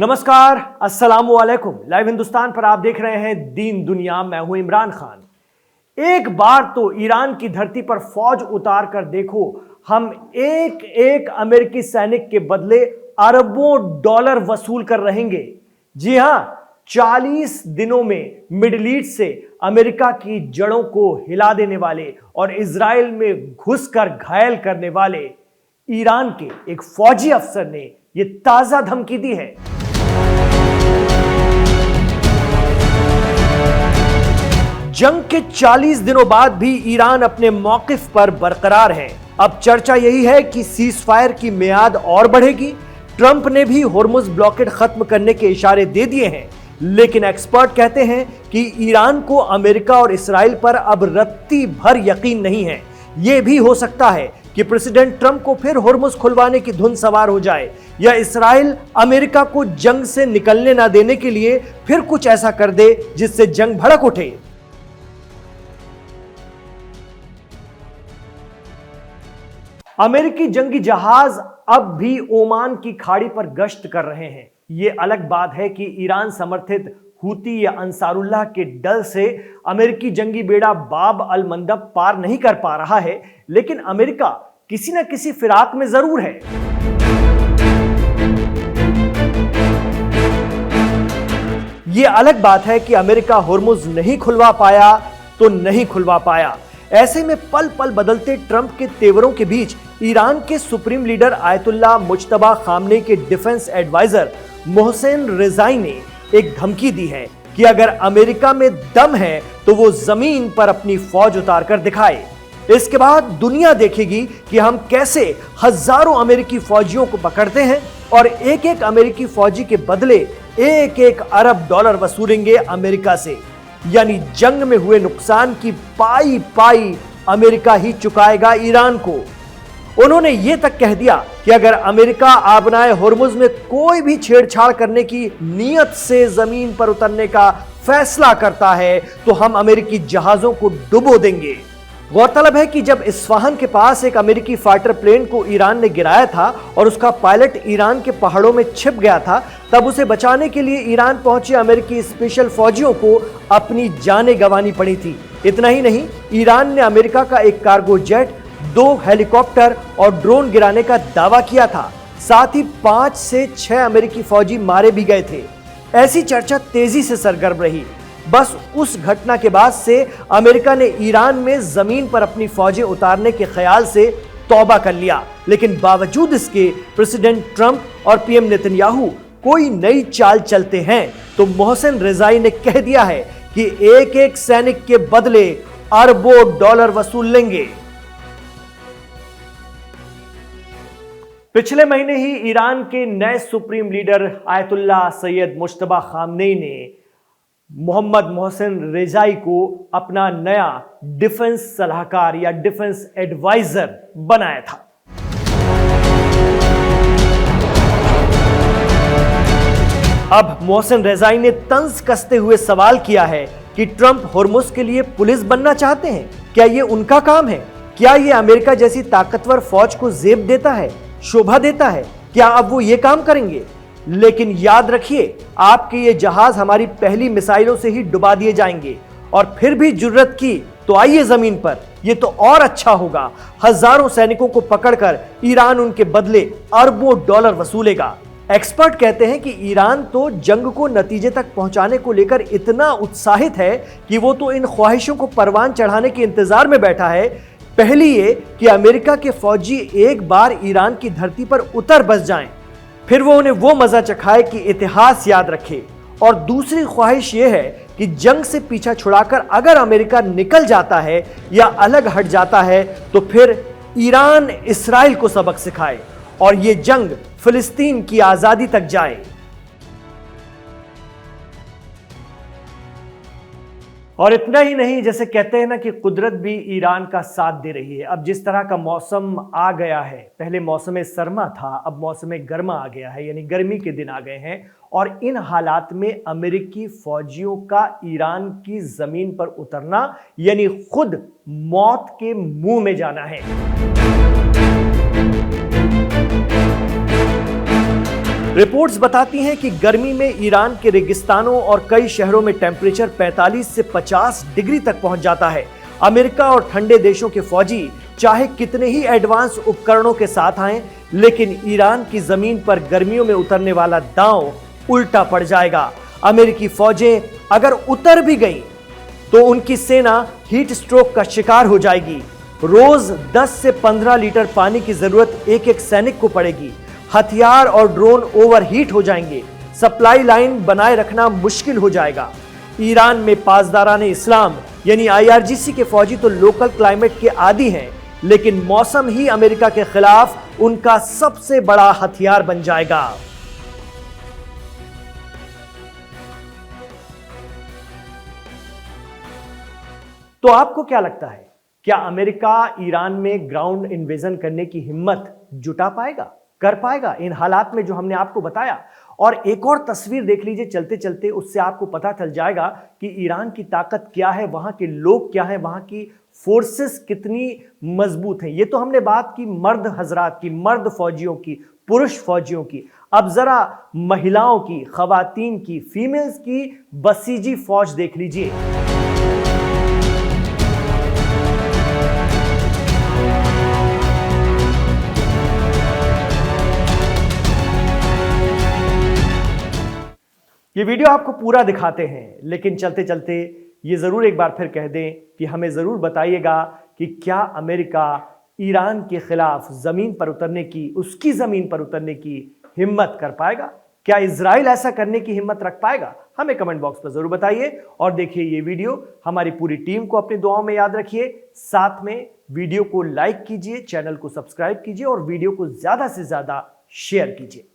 नमस्कार, अस्सलामु अलैकुम। लाइव हिंदुस्तान पर आप देख रहे हैं दीन दुनिया। मैं हूं इमरान खान। एक बार तो ईरान की धरती पर फौज उतार कर देखो, हम एक एक अमेरिकी सैनिक के बदले अरबों डॉलर वसूल कर रहेंगे। जी हां, 40 दिनों में मिडिल ईस्ट से अमेरिका की जड़ों को हिला देने वाले और इजराइल में घुसकर घायल करने वाले ईरान के एक फौजी अफसर ने यह ताजा धमकी दी है। जंग के 40 दिनों बाद भी ईरान अपने मौकिफ पर बरकरार है। अब चर्चा यही है कि सीज फायर की मियाद और बढ़ेगी। ट्रंप ने भी होर्मुज ब्लॉकेड खत्म करने के इशारे दे दिए हैं, लेकिन एक्सपर्ट कहते हैं कि ईरान को अमेरिका और इस्राइल पर अब रत्ती भर यकीन नहीं है। यह भी हो सकता है कि प्रेसिडेंट ट्रंप को फिर होर्मुज खुलवाने की धुन सवार हो जाए, या इस्राइल अमेरिका को जंग से निकलने ना देने के लिए फिर कुछ ऐसा कर दे जिससे जंग भड़क उठे। अमेरिकी जंगी जहाज अब भी ओमान की खाड़ी पर गश्त कर रहे हैं। यह अलग बात है कि ईरान समर्थित हूती या अंसारुल्लाह के डल से अमेरिकी जंगी बेड़ा बाब अल मंदब पार नहीं कर पा रहा है, लेकिन अमेरिका किसी न किसी फिराक में जरूर है। यह अलग बात है कि अमेरिका होर्मुज नहीं खुलवा पाया तो नहीं खुलवा पाया। ऐसे में पल पल बदलते ट्रंप के तेवरों के बीच ईरान के supreme leader Ayatollah Mojtaba Khamenei के डिफेंस एडवाइजर मोहसेन रेजाई ने एक धमकी दी है कि अगर अमेरिका में दम है तो वो जमीन पर अपनी फौज उतार कर दिखाए। इसके बाद दुनिया देखेगी कि हम कैसे हजारों अमेरिकी फौजियों को पकड़ते हैं और एक एक अमेरिकी फौजी के बदले एक एक अरब डॉलर वसूलेंगे अमेरिका से। यानी जंग में हुए नुकसान की पाई पाई अमेरिका ही चुकाएगा ईरान को। उन्होंने यह तक कह दिया कि अगर अमेरिका आबनाए होर्मुज में कोई भी छेड़छाड़ करने की नीयत से जमीन पर उतरने का फैसला करता है तो हम अमेरिकी जहाजों को डुबो देंगे। गौरतलब है कि जब इस्फहान के पास एक अमेरिकी फाइटर प्लेन को ईरान ने गिराया था और उसका पायलट ईरान के पहाड़ों में छिप गया था, तब उसे बचाने के लिए ईरान पहुंचे अमेरिकी स्पेशल फौजियों को अपनी जानें गंवानी पड़ी थी। इतना ही नहीं, ईरान ने अमेरिका का एक कार्गो जेट, 2 हेलीकॉप्टर और ड्रोन गिराने का दावा किया था। साथ ही 5 से 6 अमेरिकी फौजी मारे भी गए थे। ऐसी चर्चा तेजी से सरगर्म रही। बस उस घटना के बाद से अमेरिका ने ईरान में जमीन पर अपनी फौजें उतारने के ख्याल से तौबा कर लिया, लेकिन बावजूद इसके प्रेसिडेंट ट्रंप और पीएम नेतन्याहू कोई नई चाल चलते हैं तो मोहसेन रेजाई ने कह दिया है कि एक एक सैनिक के बदले अरबों डॉलर वसूल लेंगे। पिछले महीने ही ईरान के नए supreme leader Ayatollah Syed Mojtaba Khamenei ने मोहम्मद मोहसेन रेजाई को अपना नया डिफेंस सलाहकार या डिफेंस एडवाइजर बनाया था। अब मोहसेन रेजाई ने तंज कसते हुए सवाल किया है कि ट्रंप होर्मुज के लिए पुलिस बनना चाहते हैं। क्या यह उनका काम है? क्या यह अमेरिका जैसी ताकतवर फौज को जेब देता है, शोभा देता है? क्या अब वो ये काम करेंगे? लेकिन याद रखिए, आपके ये जहाज हमारी पहली मिसाइलों से ही डुबा दिए जाएंगे, और फिर भी जुर्रत की तो आइए जमीन पर। ये तो और अच्छा होगा। हजारों सैनिकों को पकड़कर ईरान उनके बदले अरबों डॉलर वसूलेगा। एक्सपर्ट कहते हैं कि ईरान तो जंग को नतीजे तक पहुंचाने को लेकर इतना उत्साहित है कि वो तो इन ख्वाहिशों को परवान चढ़ाने के इंतजार में बैठा है। पहली ये कि अमेरिका के फौजी एक बार ईरान की धरती पर उतर बस जाएं, फिर वो उन्हें वो मजा चखाए कि इतिहास याद रखे। और दूसरी ख्वाहिश ये है कि जंग से पीछा छुड़ाकर अगर अमेरिका निकल जाता है या अलग हट जाता है तो फिर ईरान इस्राइल को सबक सिखाए और ये जंग फिलिस्तीन की आजादी तक जाए। और इतना ही नहीं, जैसे कहते हैं ना कि कुदरत भी ईरान का साथ दे रही है। अब जिस तरह का मौसम आ गया है, पहले मौसम सरमा था, अब मौसम गर्मा आ गया है, यानी गर्मी के दिन आ गए हैं। और इन हालात में अमेरिकी फौजियों का ईरान की जमीन पर उतरना यानी खुद मौत के मुंह में जाना है। रिपोर्ट्स बताती हैं कि गर्मी में ईरान के रेगिस्तानों और कई शहरों में टेम्परेचर 45 से 50 डिग्री तक पहुंच जाता है। अमेरिका और ठंडे देशों के फौजी चाहे कितने ही एडवांस उपकरणों के साथ आएं, लेकिन ईरान की जमीन पर गर्मियों में उतरने वाला दांव उल्टा पड़ जाएगा। अमेरिकी फौजें अगर उतर भी गईं, तो उनकी सेना हीट स्ट्रोक का शिकार हो जाएगी। रोज 10 से 15 लीटर पानी की जरूरत एक एक सैनिक को पड़ेगी। हथियार और ड्रोन ओवरहीट हो जाएंगे। सप्लाई लाइन बनाए रखना मुश्किल हो जाएगा। ईरान में पासदाराने इस्लाम यानी IRGC के फौजी तो लोकल क्लाइमेट के आदी हैं, लेकिन मौसम ही अमेरिका के खिलाफ उनका सबसे बड़ा हथियार बन जाएगा। तो आपको क्या लगता है, क्या अमेरिका ईरान में ग्राउंड इन्वेजन करने की हिम्मत जुटा पाएगा, कर पाएगा इन हालात में जो हमने आपको बताया? और एक और तस्वीर देख लीजिए चलते चलते, उससे आपको पता चल जाएगा कि ईरान की ताकत क्या है, वहां के लोग क्या है, वहां की फोर्सेस कितनी मजबूत हैं। ये तो हमने बात की मर्द हजरात की, मर्द फौजियों की, पुरुष फौजियों की। अब जरा महिलाओं की, खवातीन की, फीमेल्स की बसीजी फौज देख लीजिए। ये वीडियो आपको पूरा दिखाते हैं, लेकिन चलते चलते ये जरूर एक बार फिर कह दें कि हमें जरूर बताइएगा कि क्या अमेरिका ईरान के खिलाफ जमीन पर उतरने की, उसकी जमीन पर उतरने की हिम्मत कर पाएगा? क्या इजराइल ऐसा करने की हिम्मत रख पाएगा? हमें कमेंट बॉक्स पर जरूर बताइए। और देखिए ये वीडियो, हमारी पूरी टीम को अपनी दुआओं में याद रखिए। साथ में वीडियो को लाइक कीजिए, चैनल को सब्सक्राइब कीजिए और वीडियो को ज्यादा से ज्यादा शेयर कीजिए।